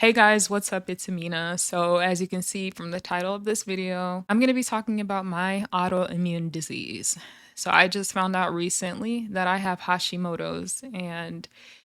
Hey guys, what's up? It's Amena. So as you can see from the title of this video, I'm going to be talking about my autoimmune disease. So I just found out recently that I have Hashimoto's, and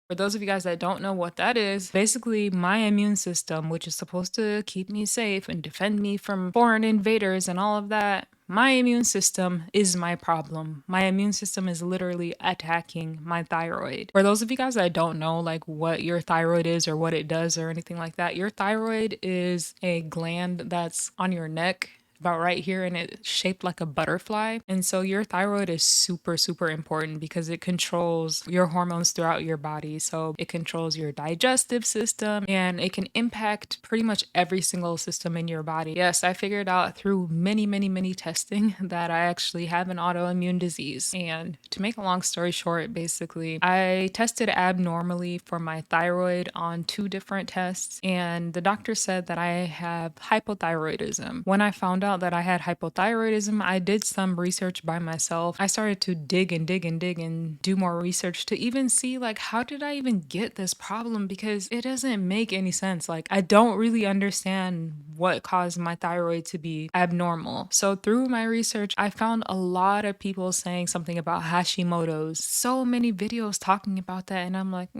for those of you guys that don't know what that is, basically my immune system, which is supposed to keep me safe and defend me from foreign invaders and all of that, my immune system is my problem. My immune system is literally attacking my thyroid. For those of you guys that don't know like what your thyroid is or what it does or anything like that, your thyroid is a gland that's on your neck about right here, and it's shaped like a butterfly. And so your thyroid is super, super important because it controls your hormones throughout your body. So it controls your digestive system and it can impact pretty much every single system in your body. Yes, I figured out through many testing that I actually have an autoimmune disease. And to make a long story short, basically, I tested abnormally for my thyroid on 2 different tests, and the doctor said that I have hypothyroidism. When I found out that I had hypothyroidism, I did some research by myself. I started to dig and do more research to even see like how did I even get this problem, because it doesn't make any sense. Like I don't really understand what caused my thyroid to be abnormal. So through my research, I found a lot of people saying something about Hashimoto's. So many videos talking about that, and I'm like,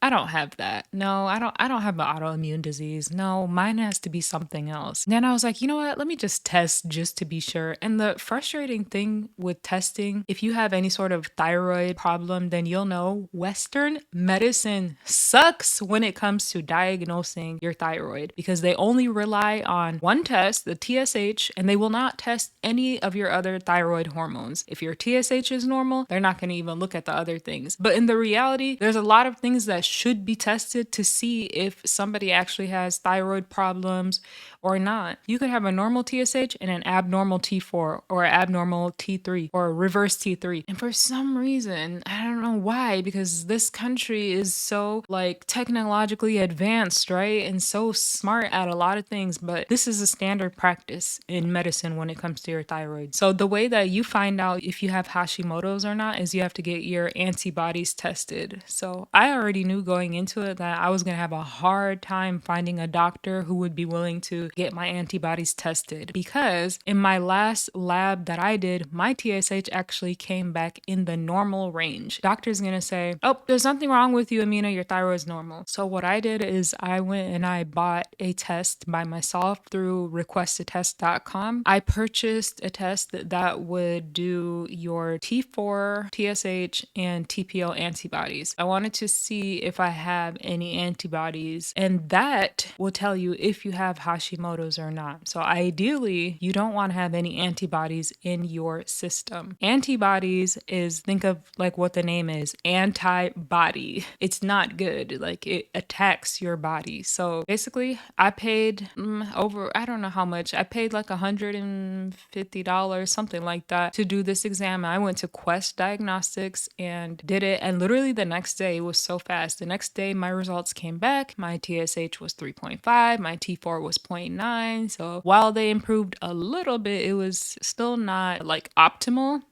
I don't have that. No, I don't have an autoimmune disease. No, mine has to be something else. Then I was like, you know what? Let me just test just to be sure. And the frustrating thing with testing, if you have any sort of thyroid problem, then you'll know Western medicine sucks when it comes to diagnosing your thyroid, because they only rely on one test, the TSH, and they will not test any of your other thyroid hormones. If your TSH is normal, they're not going to even look at the other things. But in the reality, there's a lot of things that should be tested to see if somebody actually has thyroid problems or not. You could have a normal TSH and an abnormal T4 or abnormal T3 or a reverse T3. And for some reason, I don't know why, because this country is so like technologically advanced, right? And so smart at a lot of things, but this is a standard practice in medicine when it comes to your thyroid. So the way that you find out if you have Hashimoto's or not is you have to get your antibodies tested. So I already knew going into it that I was going to have a hard time finding a doctor who would be willing to get my antibodies tested, because in my last lab that I did, my TSH actually came back in the normal range. Doctor's going to say, oh, there's nothing wrong with you, Amena, your thyroid's normal. So what I did is I went and I bought a test by myself through requestatest.com. I purchased a test that would do your T4, TSH, and TPO antibodies. I wanted to see if I have any antibodies, and that will tell you if you have Hashimoto's or not. So ideally, you don't want to have any antibodies in your system. Antibodies is, think of like what the name is, antibody. It's not good. Like it attacks your body. So basically, I paid over, I don't know how much. I paid like $150, something like that, to do this exam. I went to Quest Diagnostics and did it. And literally the next day, it was so fast. The next day, my results came back. My TSH was 3.5. My T4 was 0.9. So while they improved a little bit, it was still not like optimal.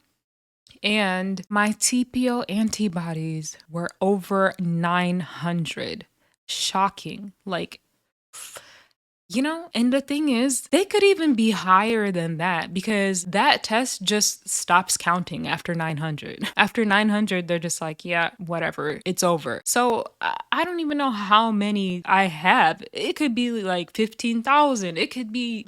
And my TPO antibodies were over 900. Shocking. Like, and the thing is, they could even be higher than that, because that test just stops counting after 900. After 900, they're just like, yeah, whatever, it's over. So I don't even know how many I have. It could be like 15,000. It could be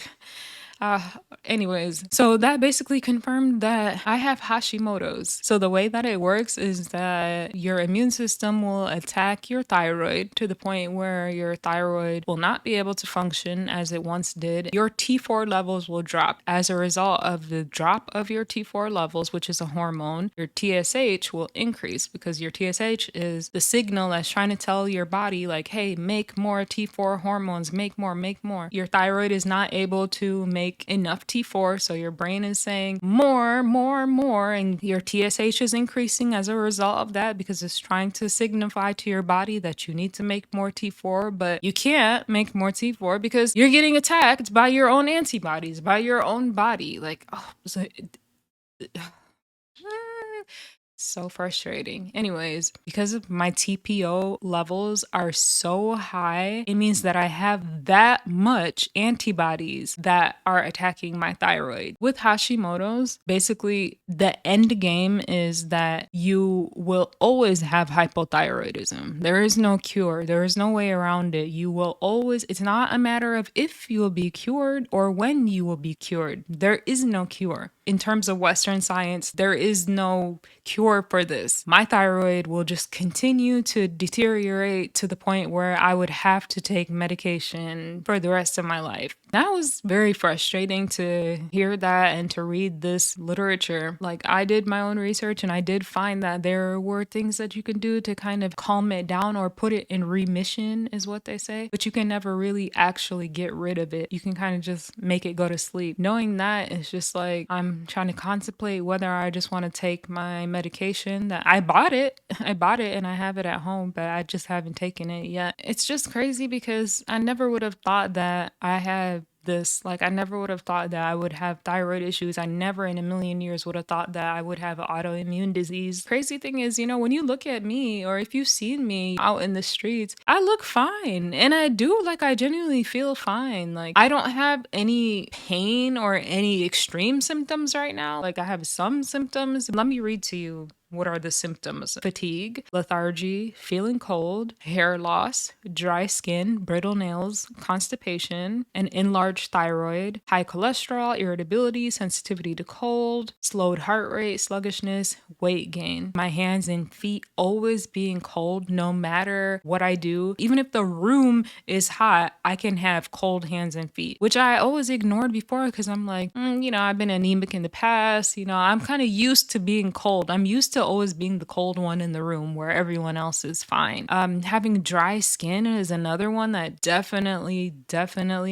uh, anyways, so that basically confirmed that I have Hashimoto's. So the way that it works is that your immune system will attack your thyroid to the point where your thyroid will not be able to function as it once did. Your T4 levels will drop. As a result of the drop of your T4 levels, which is a hormone, your TSH will increase, because your TSH is the signal that's trying to tell your body like, hey, make more T4 hormones, make more, make more. Your thyroid is not able to make enough T4, so your brain is saying more, and your TSH is increasing as a result of that, because it's trying to signify to your body that you need to make more T4, but you can't make more T4 because you're getting attacked by your own antibodies, by your own body. Like, oh, So frustrating. Anyways, because of my TPO levels are so high, it means that I have that much antibodies that are attacking my thyroid. With Hashimoto's, basically the end game is that you will always have hypothyroidism. There is no cure. There is no way around it. You will always, it's not a matter of if you will be cured or when you will be cured. There is no cure. In terms of Western science, there is no cure for this. My thyroid will just continue to deteriorate to the point where I would have to take medication for the rest of my life. That was very frustrating to hear that and to read this literature. Like, I did my own research and I did find that there were things that you can do to kind of calm it down or put it in remission, is what they say. But you can never really actually get rid of it. You can kind of just make it go to sleep. Knowing that, it's just like I'm trying to contemplate whether I just want to take my medication that I bought it. I bought it and I have it at home, but I just haven't taken it yet. It's just crazy because I never would have thought that I had this. Like, I never would have thought that I would have thyroid issues. I never in a million years would have thought that I would have autoimmune disease. Crazy thing is, when you look at me or if you've seen me out in the streets, I look fine. And I do, like, I genuinely feel fine. Like, I don't have any pain or any extreme symptoms right now. Like, I have some symptoms. Let me read to you. What are the symptoms? Fatigue, lethargy, feeling cold, hair loss, dry skin, brittle nails, constipation, an enlarged thyroid, high cholesterol, irritability, sensitivity to cold, slowed heart rate, sluggishness, weight gain. My hands and feet always being cold no matter what I do. Even if the room is hot, I can have cold hands and feet, which I always ignored before because I'm like, I've been anemic in the past. I'm kind of used to being cold. I'm used to always being the cold one in the room where everyone else is fine. Having dry skin is another one that definitely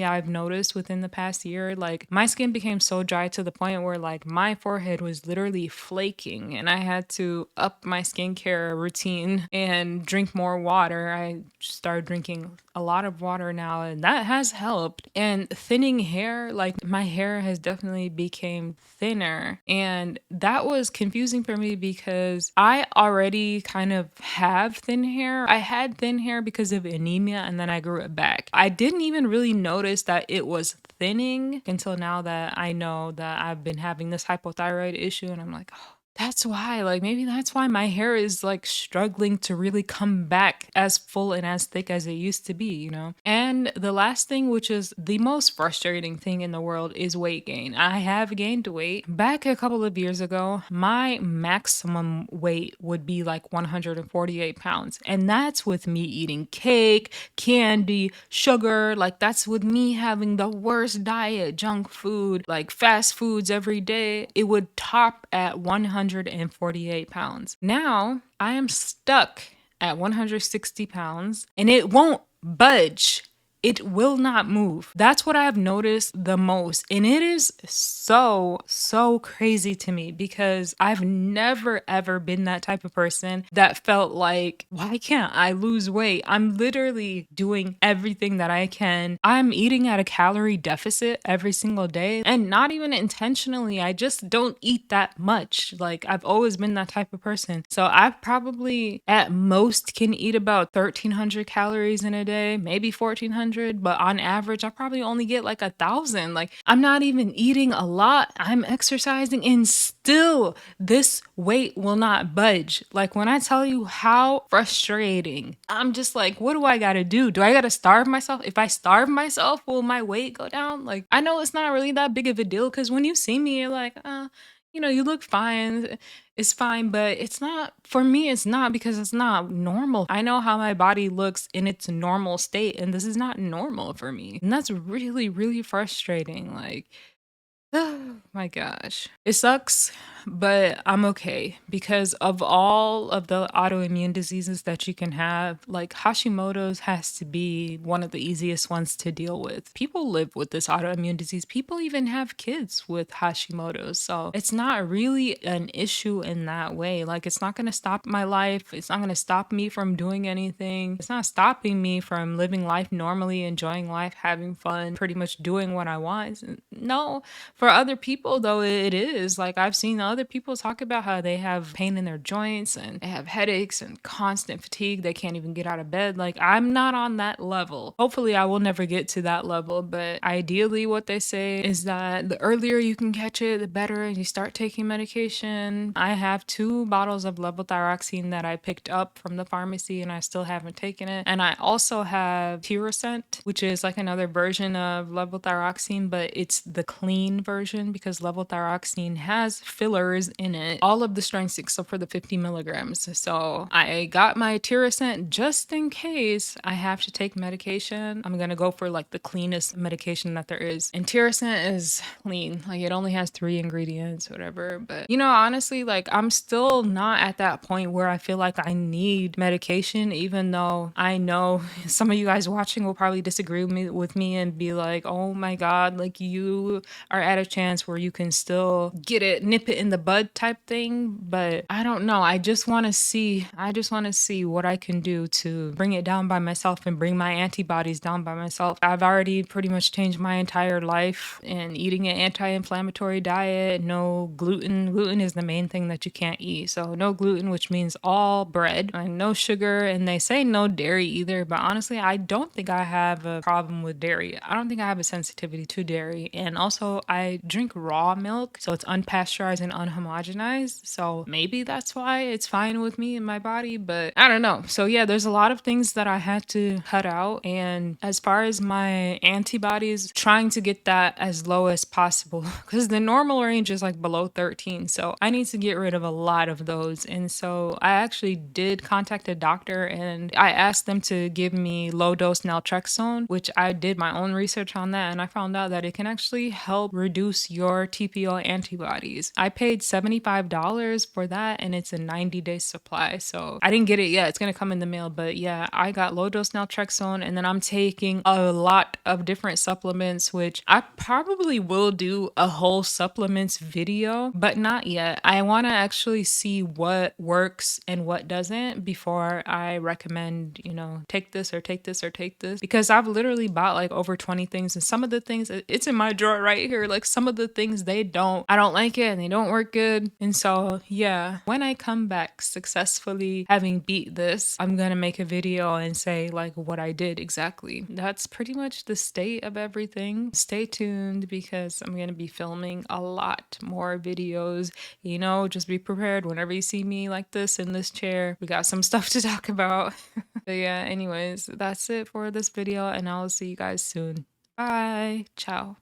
I've noticed within the past year. Like, my skin became so dry to the point where like my forehead was literally flaking and I had to up my skincare routine and drink more water. I started drinking a lot of water now and that has helped. And thinning hair, like my hair has definitely became thinner, and that was confusing for me because I already kind of have thin hair. I had thin hair because of anemia and then I grew it back. I didn't even really notice that it was thinning until now that I know that I've been having this hypothyroid issue, and I'm like, oh, that's why, like, maybe that's why my hair is like struggling to really come back as full and as thick as it used to be. And the last thing, which is the most frustrating thing in the world, is weight gain. I have gained weight. Back a couple of years ago, my maximum weight would be like 148 pounds. And that's with me eating cake, candy, sugar. Like, that's with me having the worst diet, junk food, like fast foods every day. It would top at 148 pounds. Now I am stuck at 160 pounds and it won't budge. It will not move. That's what I've noticed the most. And it is so crazy to me because I've never ever been that type of person that felt like, why can't I lose weight? I'm literally doing everything that I can. I'm eating at a calorie deficit every single day, and not even intentionally. I just don't eat that much. Like, I've always been that type of person. So I probably at most can eat about 1,300 calories in a day, maybe 1,400. But on average, I probably only get like 1,000. Like, I'm not even eating a lot. I'm exercising and still this weight will not budge. Like, when I tell you how frustrating, I'm just like, what do I gotta do? Do I gotta starve myself? If I starve myself, will my weight go down? Like, I know it's not really that big of a deal because when you see me, you're like, you look fine. It's fine, but it's not, for me, it's not, because it's not normal. I know how my body looks in its normal state, and this is not normal for me. And that's really frustrating. Like, oh my gosh. It sucks, but I'm okay because of all of the autoimmune diseases that you can have, like Hashimoto's has to be one of the easiest ones to deal with. People live with this autoimmune disease. People even have kids with Hashimoto's. So it's not really an issue in that way. Like, it's not going to stop my life. It's not going to stop me from doing anything. It's not stopping me from living life normally, enjoying life, having fun, pretty much doing what I want. No, For other people, though, it is. Like, I've seen other people talk about how they have pain in their joints and they have headaches and constant fatigue. They can't even get out of bed. Like, I'm not on that level. Hopefully, I will never get to that level. But ideally, what they say is that the earlier you can catch it, the better. And you start taking medication. I have 2 bottles of levothyroxine that I picked up from the pharmacy and I still haven't taken it. And I also have Tirosent, which is like another version of levothyroxine, but it's the clean version because levothyroxine has fillers in it, all of the strengths except for the 50 milligrams. So I got my Tirosent just in case I have to take medication. I'm gonna go for like the cleanest medication that there is. And Tirosent is clean. Like, it only has 3 ingredients, whatever. But honestly, like, I'm still not at that point where I feel like I need medication, even though I know some of you guys watching will probably disagree with me and be like, oh my God, like, you are at a chance where you can still get it, nip it in the bud type thing. But I don't know. I just want to see what I can do to bring it down by myself and bring my antibodies down by myself. I've already pretty much changed my entire life and eating an anti-inflammatory diet, no gluten. Gluten is the main thing that you can't eat. So no gluten, which means all bread, and no sugar. And they say no dairy either. But honestly, I don't think I have a problem with dairy. I don't think I have a sensitivity to dairy. And also, I drink raw milk, so it's unpasteurized and unhomogenized. So maybe that's why it's fine with me and my body, but I don't know. So yeah, there's a lot of things that I had to cut out. And as far as my antibodies, trying to get that as low as possible because the normal range is like below 13. So I need to get rid of a lot of those. And so I actually did contact a doctor and I asked them to give me low dose naltrexone, which I did my own research on that. And I found out that it can actually help reduce your TPO antibodies. I paid $75 for that and it's a 90-day supply. So I didn't get it yet. It's going to come in the mail. But yeah, I got low dose naltrexone and then I'm taking a lot of different supplements, which I probably will do a whole supplements video, but not yet. I want to actually see what works and what doesn't before I recommend, take this or take this or take this, because I've literally bought like over 20 things and some of the things, it's in my drawer right here. Like, some of the things I don't like it and they don't work good. And so yeah, when I come back successfully having beat this, I'm gonna make a video and say like what I did exactly. That's pretty much the state of everything. Stay tuned because I'm gonna be filming a lot more videos. Just be prepared whenever you see me like this in this chair. We got some stuff to talk about. But yeah, anyways, that's it for this video and I'll see you guys soon. Bye. Ciao.